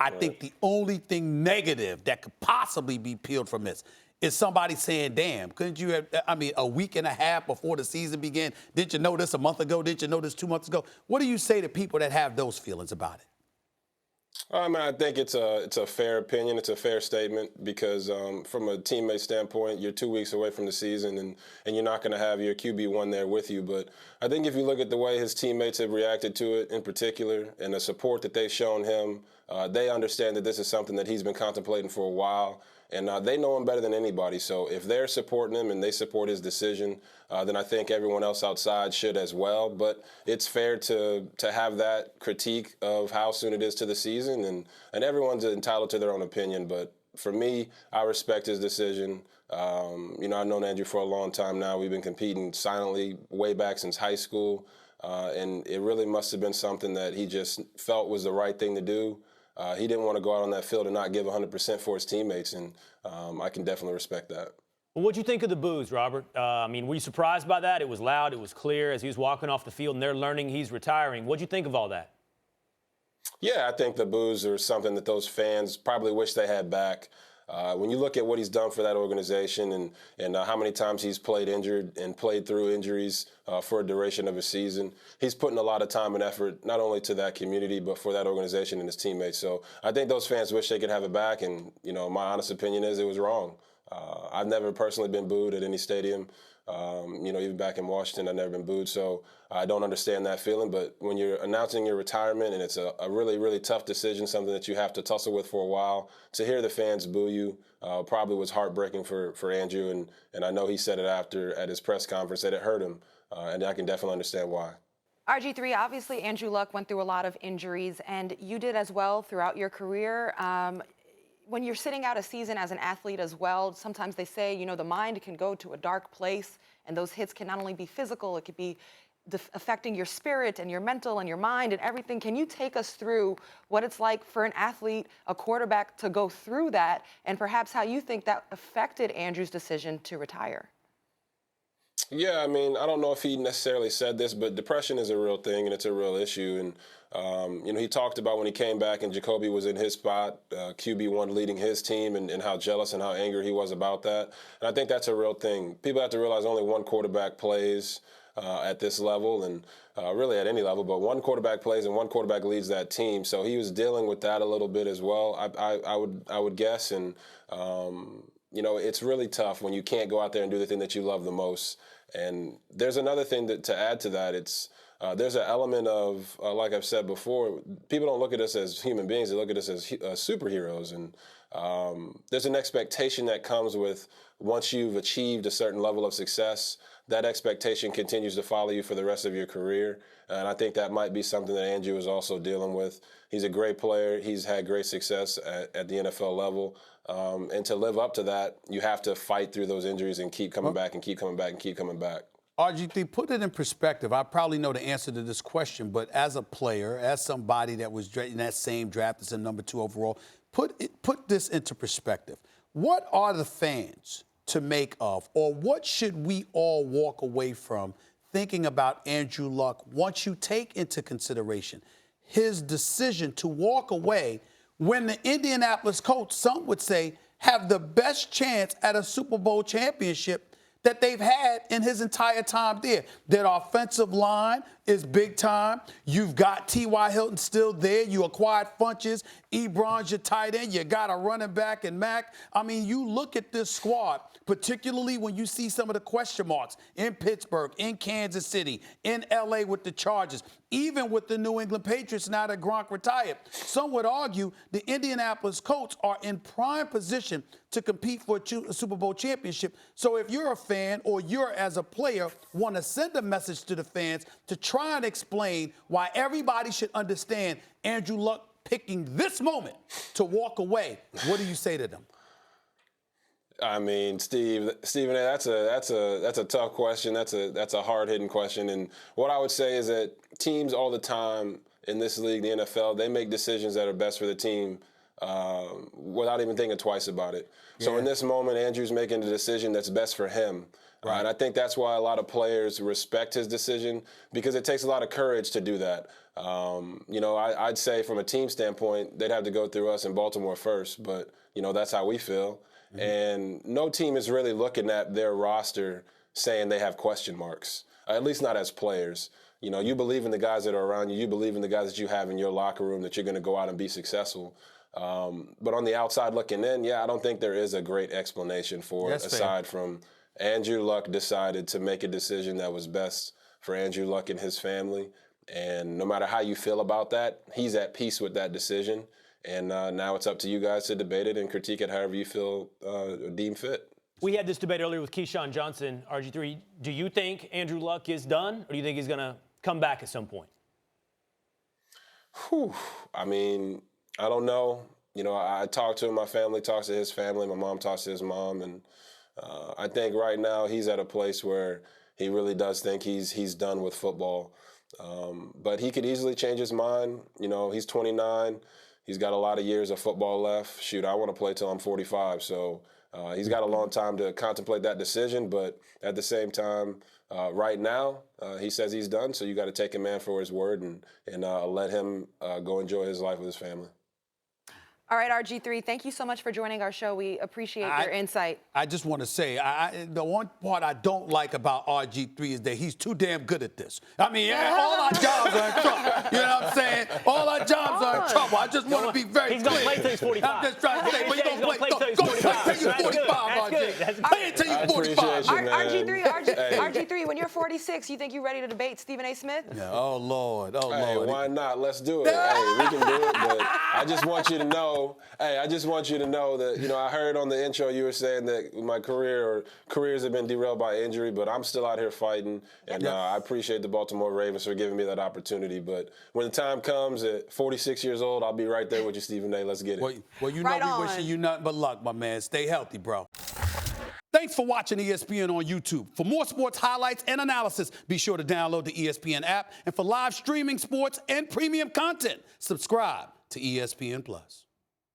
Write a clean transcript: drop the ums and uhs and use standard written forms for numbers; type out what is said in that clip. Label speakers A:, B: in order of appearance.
A: I think the only thing negative that could possibly be peeled from this is somebody saying, damn, couldn't you have, a week and a half before the season began, didn't you know this a month ago? Didn't you know this 2 months ago? What do you say to people that have those feelings about it?
B: I think it's a fair opinion. It's a fair statement because from a teammate standpoint, you're 2 weeks away from the season and you're not going to have your QB1 there with you. But I think if you look at the way his teammates have reacted to it in particular and the support that they've shown him, they understand that this is something that he's been contemplating for a while. And they know him better than anybody. So if they're supporting him and they support his decision, then I think everyone else outside should as well. But it's fair to have that critique of how soon it is to the season. And everyone's entitled to their own opinion. But for me, I respect his decision. I've known Andrew for a long time now. We've been competing silently way back since high school. And it really must have been something that he just felt was the right thing to do. He didn't want to go out on that field and not give 100% for his teammates, and I can definitely respect that.
C: Well, what'd you think of the boos, Robert? Were you surprised by that? It was loud, it was clear as he was walking off the field, and they're learning he's retiring. What'd you think of all that?
B: Yeah, I think the boos are something that those fans probably wish they had back. When you look at what he's done for that organization and how many times he's played injured and played through injuries for a duration of a season, he's putting a lot of time and effort not only to that community but for that organization and his teammates. So I think those fans wish they could have it back, and my honest opinion is it was wrong. I've never personally been booed at any stadium. Even back in Washington, I've never been booed, so I don't understand that feeling. But when you're announcing your retirement and it's a really, really tough decision, something that you have to tussle with for a while, to hear the fans boo you probably was heartbreaking for Andrew. And I know he said it after at his press conference that it hurt him, and I can definitely understand why.
D: RG3, obviously Andrew Luck went through a lot of injuries, and you did as well throughout your career. When you're sitting out a season as an athlete as well, sometimes they say, the mind can go to a dark place, and those hits can not only be physical, it could be affecting your spirit and your mental and your mind and everything. Can you take us through what it's like for an athlete, a quarterback, to go through that, and perhaps how you think that affected Andrew's decision to retire?
B: Yeah, I don't know if he necessarily said this, but depression is a real thing and it's a real issue. And, he talked about when he came back and Jacoby was in his spot, QB1 leading his team, and how jealous and how angry he was about that. And I think that's a real thing. People have to realize only one quarterback plays at this level and really at any level, but one quarterback plays and one quarterback leads that team. So he was dealing with that a little bit as well, I would guess. And, it's really tough when you can't go out there and do the thing that you love the most. And there's another thing to add to that. There's an element of, like I've said before, people don't look at us as human beings. They look at us as superheroes. And there's an expectation that comes with once you've achieved a certain level of success, that expectation continues to follow you for the rest of your career. And I think that might be something that Andrew is also dealing with. He's a great player. He's had great success at the NFL level. And to live up to that, you have to fight through those injuries and keep coming back and keep coming back and keep coming back.
A: RG3, put it in perspective. I probably know the answer to this question, but as a player, as somebody that was in that same draft as a number 2 overall, put this into perspective. What are the fans to make of, or what should we all walk away from thinking about Andrew Luck once you take into consideration his decision to walk away when the Indianapolis Colts, some would say, have the best chance at a Super Bowl championship that they've had in his entire time there? Their offensive line is big time. You've got T.Y. Hilton still there. You acquired Funches. Ebron's your tight end. You got a running back in Mack. You look at this squad, particularly when you see some of the question marks in Pittsburgh, in Kansas City, in L.A. with the Chargers, even with the New England Patriots now that Gronk retired. Some would argue the Indianapolis Colts are in prime position to compete for a Super Bowl championship. So if you're a fan or you're as a player want to send a message to the fans to try and explain why everybody should understand Andrew Luck picking this moment to walk away, what do you say to them?
B: Stephen, that's a tough question. That's a hard-hitting question. And what I would say is that teams all the time in this league, the NFL, they make decisions that are best for the team without even thinking twice about it. Yeah. So in this moment, Andrew's making a decision that's best for him.
A: Right.
B: And I think that's why a lot of players respect his decision, because it takes a lot of courage to do that. I'd say from a team standpoint, they'd have to go through us in Baltimore first, but, that's how we feel. Mm-hmm. And no team is really looking at their roster saying they have question marks, at least not as players. You believe in the guys that are around you. You believe in the guys that you have in your locker room, that you're going to go out and be successful. But on the outside looking in, I don't think there is a great explanation for it, aside from Andrew Luck decided to make a decision that was best for Andrew Luck and his family. And no matter how you feel about that, he's at peace with that decision. And now it's up to you guys to debate it and critique it however you feel deem fit.
C: We had this debate earlier with Keyshawn Johnson, RG3. Do you think Andrew Luck is done, or do you think he's going to come back at some point?
B: I mean, I don't know. I talk to him. My family talks to his family. My mom talks to his mom. And I think right now he's at a place where he really does think he's done with football. But he could easily change his mind. He's 29. He's got a lot of years of football left. Shoot, I want to play till I'm 45. So he's got a long time to contemplate that decision. But at the same time, right now, he says he's done. So you got to take a man for his word and let him go enjoy his life with his family.
D: All right, RG3, thank you so much for joining our show. We appreciate your insight.
A: I just want to say, the one part I don't like about RG3 is that he's too damn good at this. I mean, all our jobs are in trouble. You know what I'm saying? All our jobs are in trouble. I just want to be very clear.
C: He's going to play till he's 45.
A: I'm just trying to say, but
C: he's going to play till he's 45.
A: Play till you're 45, RG. Play it till you're 45.
D: RG3, when you're 46, you think you're ready to debate Stephen A. Smith?
A: Yeah. Oh, Lord. Oh,
B: Hey,
A: Lord.
B: why not? Let's do it. Hey, we can do it. But I just want you to know, that, I heard on the intro you were saying that my careers have been derailed by injury, but I'm still out here fighting. And I appreciate the Baltimore Ravens for giving me that opportunity. But when the time comes at 46 years old, I'll be right there with you, Stephen A. Let's get it.
A: Well, we wishing you nothing but luck, my man. Stay healthy, bro. Thanks for watching ESPN on YouTube. For more sports highlights and analysis, be sure to download the ESPN app. And for live streaming sports and premium content, subscribe to ESPN+.